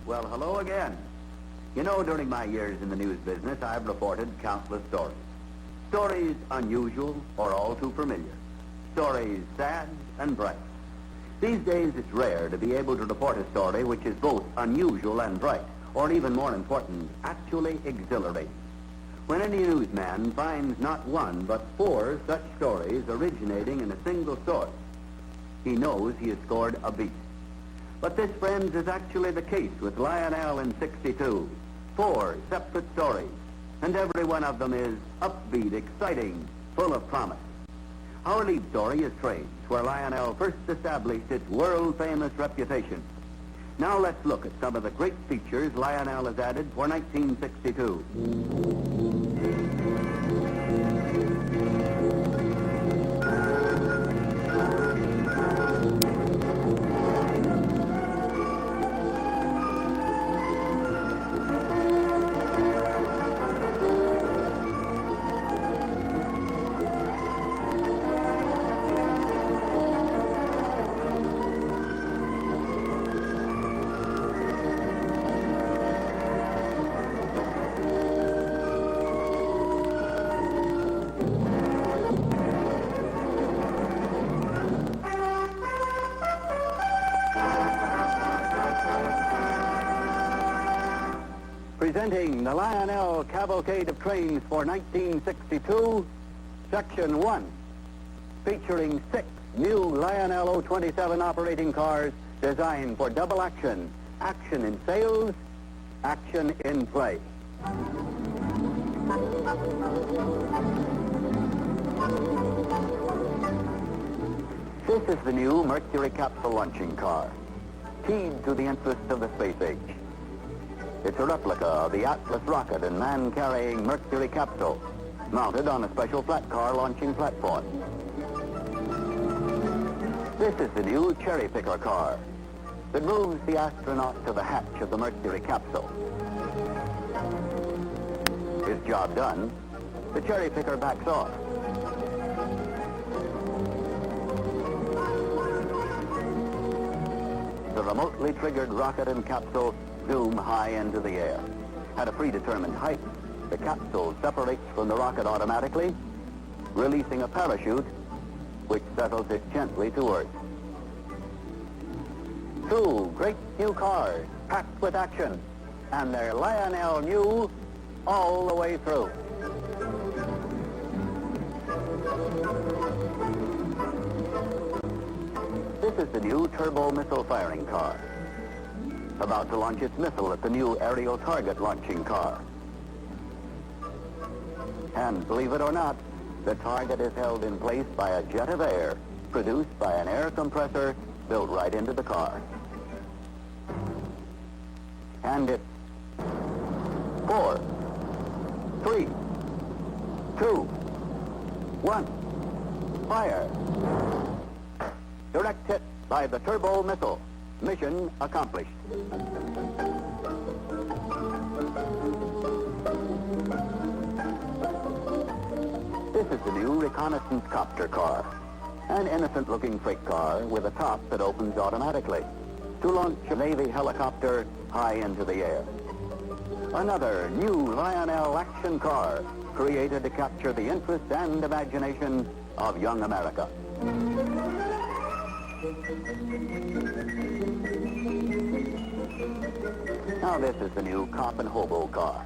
Well, hello again. You know, during my years in the news business, I've reported countless stories. Stories unusual or all too familiar. Stories sad and bright. These days, it's rare to be able to report a story which is both unusual and bright, or even more important, actually exhilarating. When any newsman finds not one, but 4 such stories originating in a single source, he knows he has scored a beat. But this, friends, is actually the case with Lionel in 62. 4 separate stories, and every one of them is upbeat, exciting, full of promise. Our lead story is Trains, where Lionel first established its world-famous reputation. Now let's look at some of the great features Lionel has added for 1962. Presenting the Lionel Cavalcade of Trains for 1962, Section 1, featuring 6 new Lionel 027 operating cars designed for double action, action in sales, action in play. This is the new Mercury capsule launching car, keyed to the interests of the space age. It's a replica of the Atlas rocket and man-carrying Mercury capsule, mounted on a special flat car launching platform. This is the new cherry picker car that moves the astronaut to the hatch of the Mercury capsule. His job done, the cherry picker backs off. The remotely triggered rocket and capsule zoom high into the air. At a predetermined height, the capsule separates from the rocket automatically, releasing a parachute which settles it gently to Earth. 2 great new cars packed with action, and they're Lionel new all the way through. This is the new turbo missile firing car, about to launch its missile at the new aerial target launching car. And believe it or not, the target is held in place by a jet of air produced by an air compressor built right into the car. And it's 4, 3, 2, 1, fire. Direct hit by the turbo missile. Mission accomplished. This is the new reconnaissance copter car, an innocent-looking freight car with a top that opens automatically to launch a Navy helicopter high into the air. Another new Lionel action car created to capture the interest and imagination of young America. Now this is the new cop and hobo car,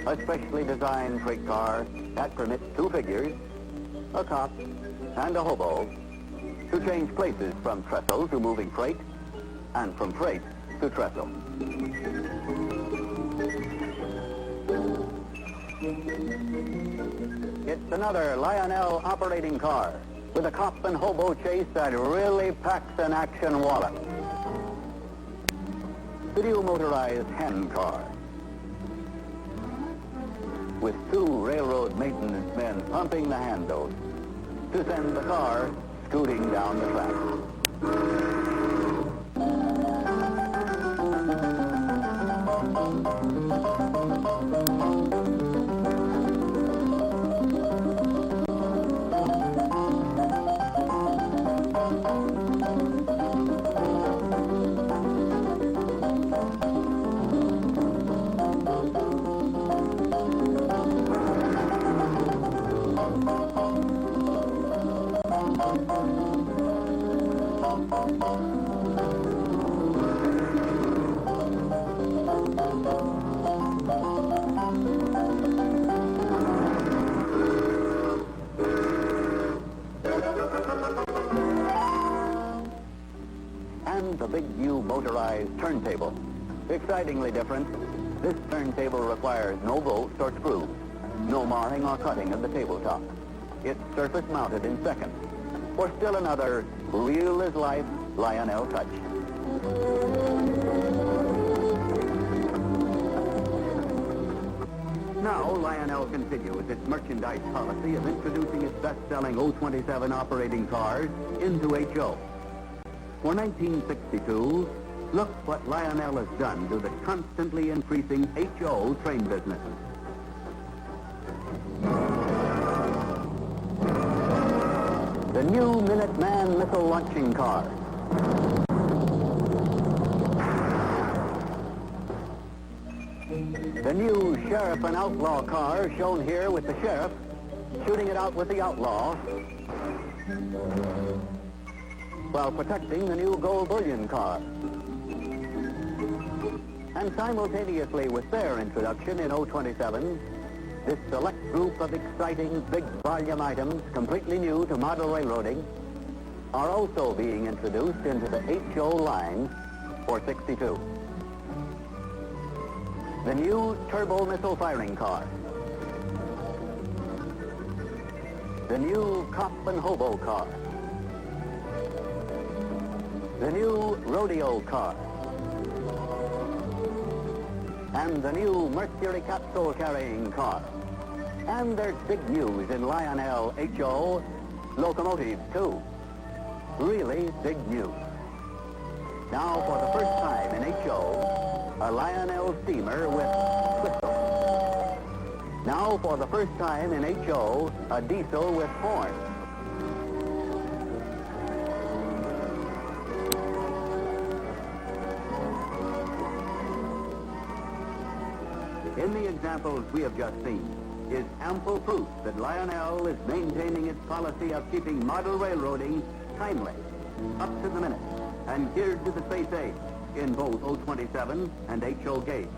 a specially designed freight car that permits 2 figures, a cop and a hobo, to change places from trestle to moving freight and from freight to trestle. It's another Lionel operating car with a cop and hobo chase that really packs an action wallet. The new motorized hand car, with 2 railroad maintenance men pumping the handles to send the car scooting down the track. And the big new motorized turntable. Excitingly different, this turntable requires no bolts or screws, no marring or cutting of the tabletop. It's surface mounted in seconds. For still another real as life Lionel touch. Now Lionel continues its merchandise policy of introducing its best-selling 027 operating cars into HO. For 1962, look what Lionel has done to the constantly increasing HO train business. The new Minuteman missile launching car. The new sheriff and outlaw car shown here with the sheriff shooting it out with the outlaw while protecting the new gold bullion car. And simultaneously with their introduction in 027, this select group of exciting big volume items completely new to model railroading are also being introduced into the HO line for 62. The new turbo missile firing car. The new cop and hobo car. The new rodeo car. And the new Mercury capsule carrying car. And there's big news in Lionel HO locomotives too. Really big news. Now for the first time in HO, a Lionel steamer with whistle. Now for the first time in HO, a diesel with horn. In the examples we have just seen is ample proof that Lionel is maintaining its policy of keeping model railroading timely, up to the minute, and geared to the space age in both 027 and HO gauge.